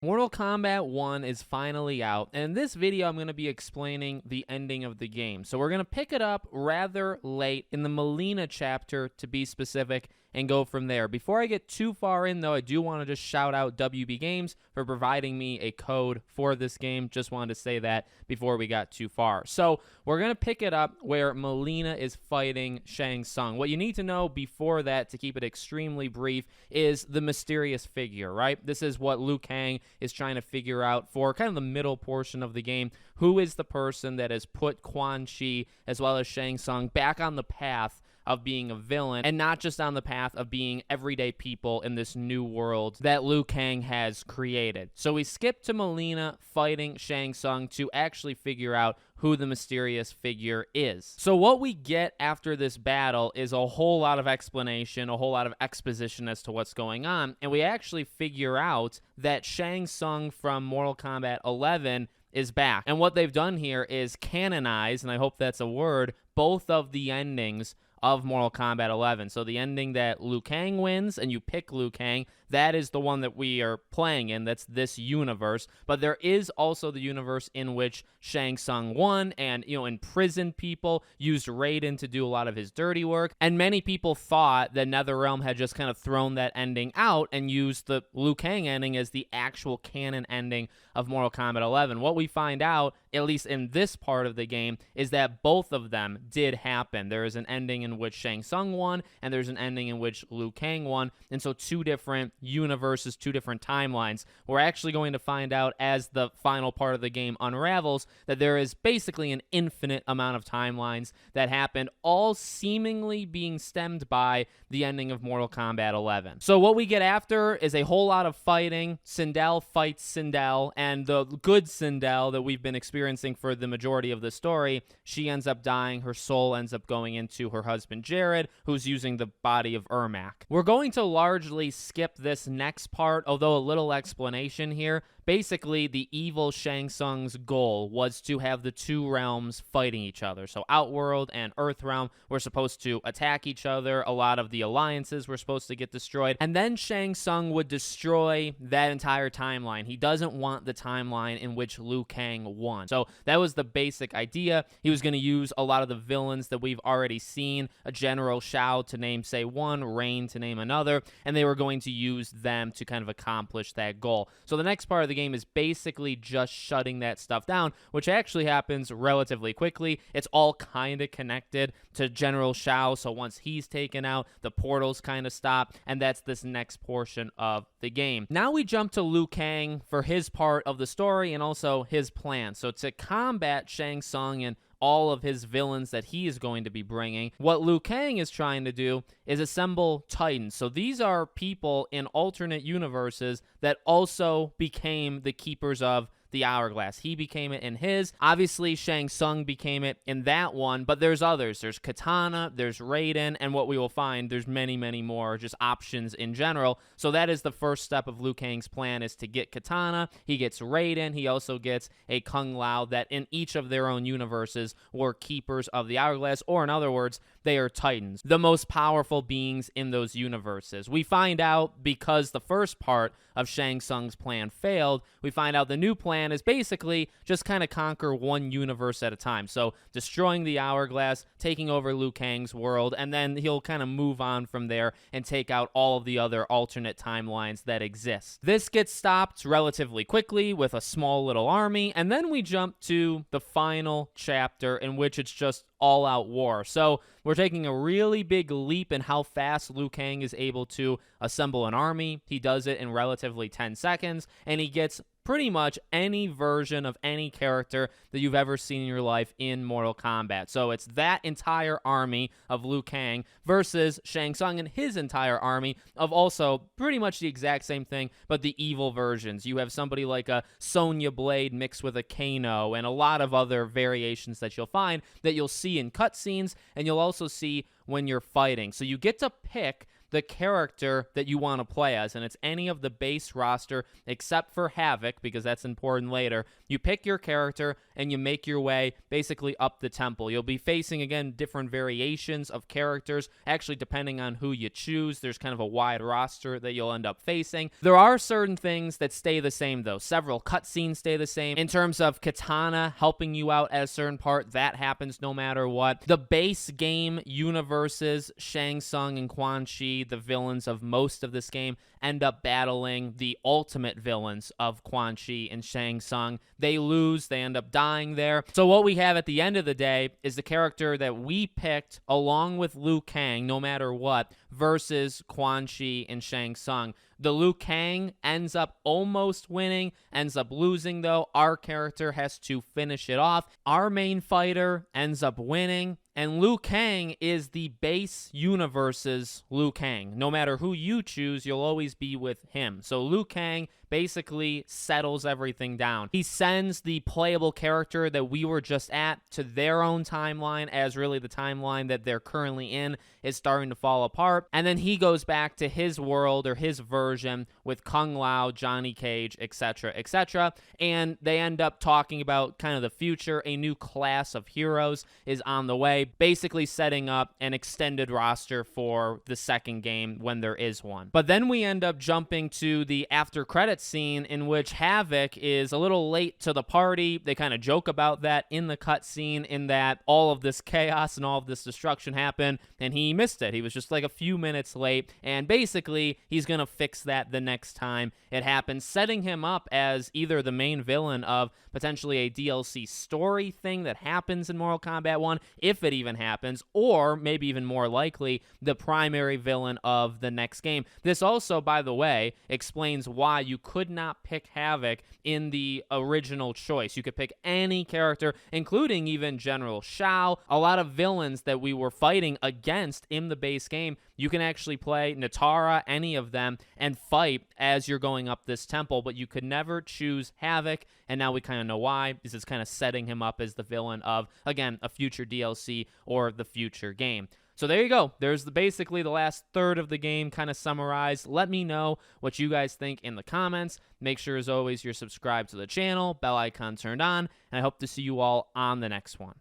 Mortal Kombat 1 is finally out, and in this video I'm going to be explaining the ending of the game. So we're going to pick it up rather late in the Melina chapter, to be specific, and go from there. Before I get too far in, though, I do want to just shout out WB Games for providing me a code for this game. Just wanted to say that before we got too far. So we're going to pick it up where Melina is fighting Shang Tsung. What you need to know before that, to keep it extremely brief, is the mysterious figure, right? This is what Liu Kang is trying to figure out for kind of the middle portion of the game. Who is the person that has put Quan Chi as well as Shang Tsung back on the path of being a villain, and not just on the path of being everyday people in this new world that Liu Kang has created. So we skip to Melina fighting Shang Tsung to actually figure out who the mysterious figure is. So what we get after this battle is a whole lot of explanation, a whole lot of exposition as to what's going on, and we actually figure out that Shang Tsung from Mortal Kombat 11 is back. And what they've done here is canonize, and I hope that's a word, both of the endings of Mortal Kombat 11. So the ending that Liu Kang wins and you pick Liu Kang, that is the one that we are playing in. That's this universe. But there is also the universe in which Shang Tsung won and, imprisoned people, used Raiden to do a lot of his dirty work. And many people thought that NetherRealm had just kind of thrown that ending out and used the Liu Kang ending as the actual canon ending of Mortal Kombat 11. What we find out, at least in this part of the game, is that both of them did happen. There is an ending in which Shang Tsung won, and there's an ending in which Liu Kang won. And so two different universes, two different timelines. We're actually going to find out as the final part of the game unravels that there is basically an infinite amount of timelines that happened, all seemingly being stemmed by the ending of Mortal Kombat 11. So what we get after is a whole lot of fighting. Sindel fights Sindel, and the good Sindel that we've been experiencing for the majority of the story, she ends up dying. Her soul ends up going into her husband Jared, who's using the body of Ermac. We're going to largely skip this next part, although a little explanation here. Basically, the evil Shang Tsung's goal was to have the two realms fighting each other. So Outworld and Earthrealm were supposed to attack each other. A lot of the alliances were supposed to get destroyed. And then Shang Tsung would destroy that entire timeline. He doesn't want the timeline in which Liu Kang won. So that was the basic idea. He was going to use a lot of the villains that we've already seen, a General Shao to name, say, one, Rain to name another, and they were going to use them to kind of accomplish that goal. So the next part of the game is basically just shutting that stuff down, which actually happens relatively quickly. It's all kind of connected to General Shao, so once he's taken out, the portals kind of stop, and that's this next portion of the game. Now we jump to Liu Kang for his part of the story and also his plan. So to combat Shang Tsung and all of his villains that he is going to be bringing, what Liu Kang is trying to do is assemble Titans. So these are people in alternate universes that also became the keepers of the Hourglass. He became it in his. Obviously, Shang Tsung became it in that one, but there's others. There's Katana, there's Raiden, and what we will find, there's many, many more just options in general. So that is the first step of Liu Kang's plan, is to get Katana. He gets Raiden. He also gets a Kung Lao that in each of their own universes were keepers of the Hourglass, or in other words, they are Titans, the most powerful beings in those universes. We find out, because the first part of Shang Tsung's plan failed, we find out the new plan is basically just kind of conquer one universe at a time. So destroying the Hourglass, taking over Liu Kang's world, and then he'll kind of move on from there and take out all of the other alternate timelines that exist. This gets stopped relatively quickly with a small little army, and then we jump to the final chapter in which it's just all-out war. So we're taking a really big leap in how fast Liu Kang is able to assemble an army. He does it in relatively 10 seconds, and he gets pretty much any version of any character that you've ever seen in your life in Mortal Kombat. So it's that entire army of Liu Kang versus Shang Tsung and his entire army of also pretty much the exact same thing, but the evil versions. You have somebody like a Sonya Blade mixed with a Kano and a lot of other variations that you'll find that you'll see in cutscenes, and you'll also see when you're fighting. So you get to pick the character that you want to play as, and it's any of the base roster except for Havoc, because that's important later. You pick your character and you make your way basically up the temple. You'll be facing, again, different variations of characters, actually depending on who you choose. There's kind of a wide roster that you'll end up facing. There are certain things that stay the same, though. Several cutscenes stay the same. In terms of Katana helping you out at a certain part, that happens no matter what. The base game universes, Shang Tsung and Quan Chi, the villains of most of this game, end up battling the ultimate villains of Quan Chi and Shang Tsung. They lose, they end up dying there. So what we have at the end of the day is the character that we picked along with Liu Kang, no matter what, versus Quan Chi and Shang Tsung. The Liu Kang ends up almost winning, ends up losing though. Our character has to finish it off. Our main fighter ends up winning, and Liu Kang is the base universe's Liu Kang. No matter who you choose, you'll always be with him. So Liu Kang basically settles everything down. He sends the playable character that we were just at to their own timeline, as really the timeline that they're currently in is starting to fall apart. And then he goes back to his world or his version with Kung Lao, Johnny Cage, etc., etc. And they end up talking about kind of the future. A new class of heroes is on the way, basically setting up an extended roster for the second game when there is one. But then we end up jumping to the after credits scene in which Havoc is a little late to the party. They kind of joke about that in the cutscene, in that all of this chaos and all of this destruction happened and he missed it. He was just like a few minutes late, and basically he's gonna fix that the next time it happens, setting him up as either the main villain of potentially a DLC story thing that happens in Mortal Kombat 1, if it even happens, or maybe even more likely, the primary villain of the next game. This also, by the way, explains why you could not pick Havoc in the original choice. You could pick any character, including even General Shao. A lot of villains that we were fighting against in the base game, you can actually play Natara, any of them, and fight as you're going up this temple, but you could never choose Havoc, and now we kind of know why. This is kind of setting him up as the villain of, again, a future DLC or the future game. So there you go. There's basically the last third of the game kind of summarized. Let me know what you guys think in the comments. Make sure, as always, you're subscribed to the channel, bell icon turned on, and I hope to see you all on the next one.